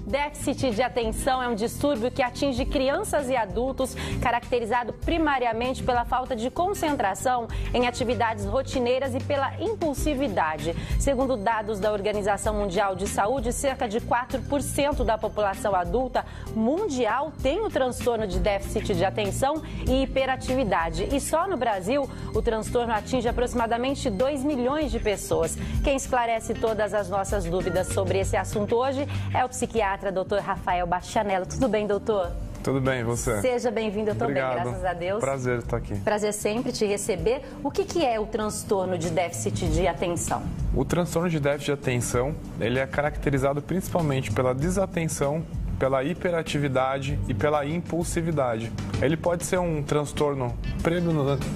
Déficit de atenção é um distúrbio que atinge crianças e adultos, caracterizado primariamente pela falta de concentração em atividades rotineiras e pela impulsividade. Segundo dados da Organização Mundial de Saúde, cerca de 4% da população adulta mundial tem o transtorno de déficit de atenção e hiperatividade. E só no Brasil, o transtorno atinge aproximadamente 2 milhões de pessoas. Quem esclarece todas as nossas dúvidas sobre esse assunto hoje é o psiquiatra Dr. Rafael Bastianello. Tudo bem, doutor? Tudo bem, você? Seja bem-vindo, eu estou bem, graças a Deus. Prazer estar aqui. Prazer sempre te receber. O que é o transtorno de déficit de atenção? O transtorno de déficit de atenção, ele é caracterizado principalmente pela desatenção, pela hiperatividade e pela impulsividade. Ele pode ser um transtorno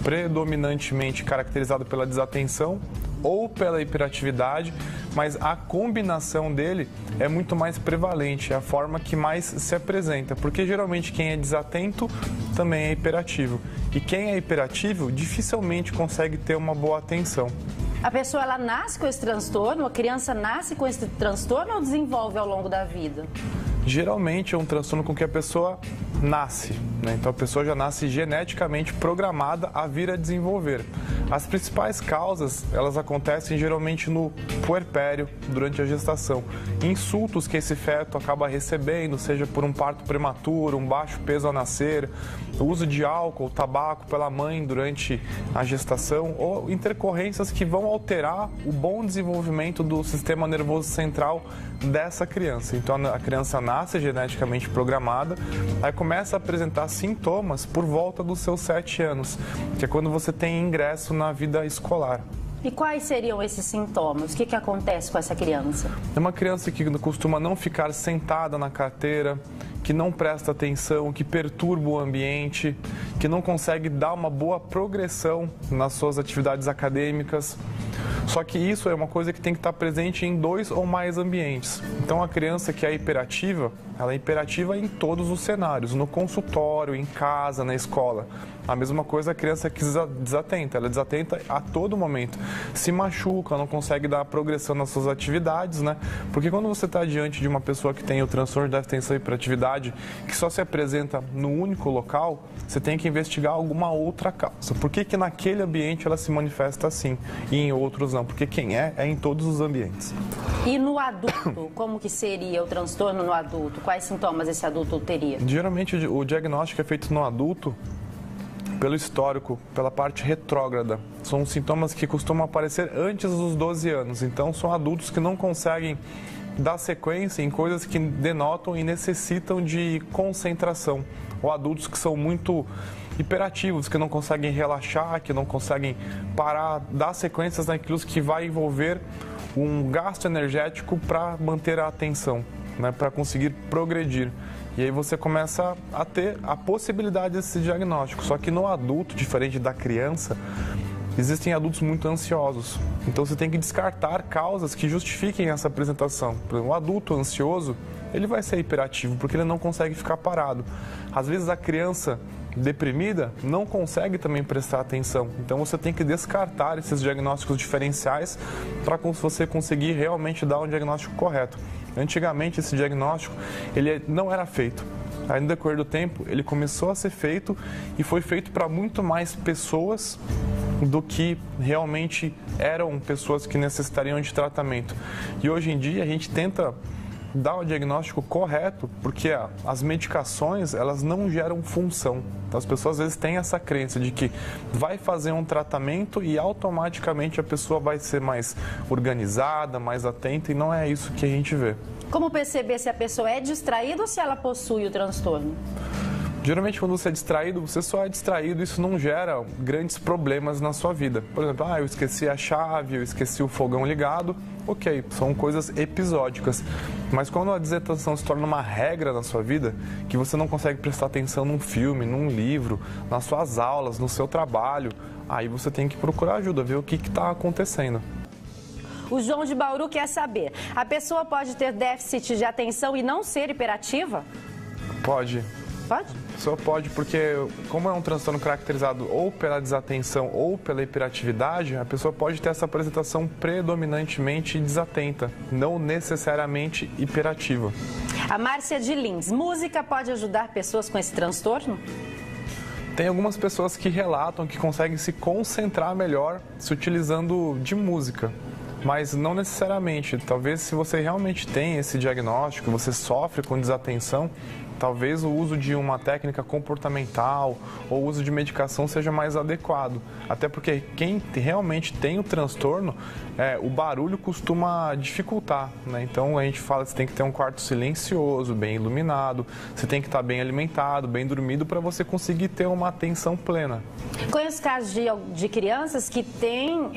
predominantemente caracterizado pela desatenção ou pela hiperatividade, mas a combinação dele é muito mais prevalente, é a forma que mais se apresenta, porque geralmente quem é desatento também é hiperativo, e quem é hiperativo dificilmente consegue ter uma boa atenção. A pessoa, ela nasce com esse transtorno, a criança nasce com esse transtorno ou desenvolve ao longo da vida? Geralmente é um transtorno com que a pessoa nasce, né? Então a pessoa já nasce geneticamente programada a vir a desenvolver. As principais causas, elas acontecem geralmente no puerpério, durante a gestação. Insultos que esse feto acaba recebendo, seja por um parto prematuro, um baixo peso ao nascer, o uso de álcool, tabaco pela mãe durante a gestação, ou intercorrências que vão alterar o bom desenvolvimento do sistema nervoso central dessa criança. Então a criança nasce geneticamente programada, aí começa a apresentar sintomas por volta dos seus 7 anos, que é quando você tem ingresso na vida escolar. E quais seriam esses sintomas? O que acontece com essa criança? É uma criança que costuma não ficar sentada na carteira, que não presta atenção, que perturba o ambiente, que não consegue dar uma boa progressão nas suas atividades acadêmicas. Só que isso é uma coisa que tem que estar presente em 2 ou mais ambientes. Então a criança que é hiperativa, ela é hiperativa em todos os cenários, no consultório, em casa, na escola. A mesma coisa a criança que desatenta, ela é desatenta a todo momento. Se machuca, não consegue dar progressão nas suas atividades, né? Porque quando você está diante de uma pessoa que tem o transtorno de déficit de atenção e hiperatividade, que só se apresenta no único local, você tem que investigar alguma outra causa. Por que naquele ambiente ela se manifesta assim e em outros não? Porque quem é em todos os ambientes. E no adulto, como que seria o transtorno no adulto? Quais sintomas esse adulto teria? Geralmente o diagnóstico é feito no adulto pelo histórico, pela parte retrógrada. São sintomas que costumam aparecer antes dos 12 anos. Então são adultos que não conseguem dar sequência em coisas que denotam e necessitam de concentração. Ou adultos que são muito hiperativos, que não conseguem relaxar, que não conseguem parar, dar sequências naquilo que vai envolver um gasto energético para manter a atenção, né, para conseguir progredir. E aí você começa a ter a possibilidade desse diagnóstico. Só que no adulto, diferente da criança, existem adultos muito ansiosos. Então você tem que descartar causas que justifiquem essa apresentação. Por exemplo, um adulto ansioso, ele vai ser hiperativo porque ele não consegue ficar parado. Às vezes a criança deprimida não consegue também prestar atenção. Então você tem que descartar esses diagnósticos diferenciais para você conseguir realmente dar um diagnóstico correto. Antigamente esse diagnóstico ele não era feito. Aí no decorrer do tempo ele começou a ser feito e foi feito para muito mais pessoas do que realmente eram pessoas que necessitariam de tratamento. E hoje em dia a gente tenta dar o diagnóstico correto, porque as medicações, elas não geram função. Então, as pessoas às vezes têm essa crença de que vai fazer um tratamento e automaticamente a pessoa vai ser mais organizada, mais atenta, e não é isso que a gente vê. Como perceber se a pessoa é distraída ou se ela possui o transtorno? Geralmente, quando você é distraído, você só é distraído, isso não gera grandes problemas na sua vida. Por exemplo, eu esqueci a chave, eu esqueci o fogão ligado. Ok, são coisas episódicas. Mas quando a desatenção se torna uma regra na sua vida, que você não consegue prestar atenção num filme, num livro, nas suas aulas, no seu trabalho, aí você tem que procurar ajuda, ver o que está acontecendo. O João de Bauru quer saber, a pessoa pode ter déficit de atenção e não ser hiperativa? Pode. Pode? A pessoa pode, porque como é um transtorno caracterizado ou pela desatenção ou pela hiperatividade, a pessoa pode ter essa apresentação predominantemente desatenta, não necessariamente hiperativa. A Márcia de Lins, música pode ajudar pessoas com esse transtorno? Tem algumas pessoas que relatam que conseguem se concentrar melhor se utilizando de música, mas não necessariamente. Talvez se você realmente tem esse diagnóstico, você sofre com desatenção, talvez o uso de uma técnica comportamental ou o uso de medicação seja mais adequado. Até porque quem realmente tem o transtorno, o barulho costuma dificultar, né? Então a gente fala que você tem que ter um quarto silencioso, bem iluminado, você tem que estar bem alimentado, bem dormido para você conseguir ter uma atenção plena. Conheço casos de crianças que têm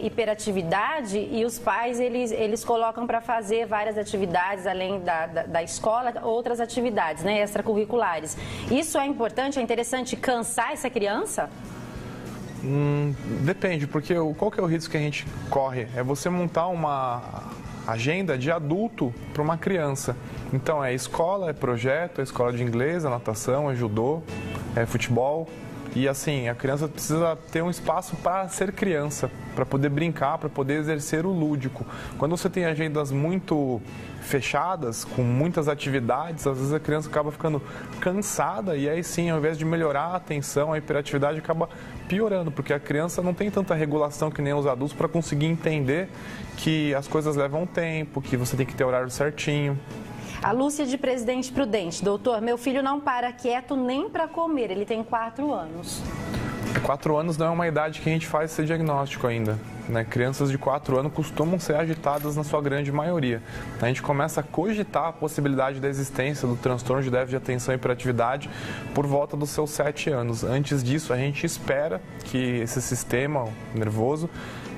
hiperatividade e os pais eles colocam para fazer várias atividades além da escola, outras atividades, né, extracurriculares. Isso é importante, é interessante cansar essa criança? Depende, porque qual que é o risco que a gente corre? É você montar uma agenda de adulto para uma criança. Então é escola, é projeto, é escola de inglês, é natação, é judô, é futebol. E assim, a criança precisa ter um espaço para ser criança, para poder brincar, para poder exercer o lúdico. Quando você tem agendas muito fechadas, com muitas atividades, às vezes a criança acaba ficando cansada e aí sim, ao invés de melhorar a atenção, a hiperatividade acaba piorando, porque a criança não tem tanta regulação que nem os adultos para conseguir entender que as coisas levam tempo, que você tem que ter horário certinho. A Lúcia de Presidente Prudente. Doutor, meu filho não para quieto nem para comer, ele tem 4 anos. 4 anos não é uma idade que a gente faz esse diagnóstico ainda, né? Crianças de 4 anos costumam ser agitadas na sua grande maioria. A gente começa a cogitar a possibilidade da existência do transtorno de déficit de atenção e hiperatividade por volta dos seus 7 anos. Antes disso, a gente espera que esse sistema nervoso,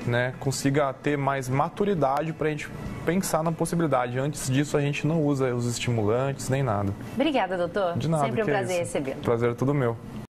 né, consiga ter mais maturidade para a gente pensar na possibilidade. Antes disso, a gente não usa os estimulantes nem nada. Obrigada, doutor. De nada. Sempre um prazer recebê-lo. Prazer é tudo meu.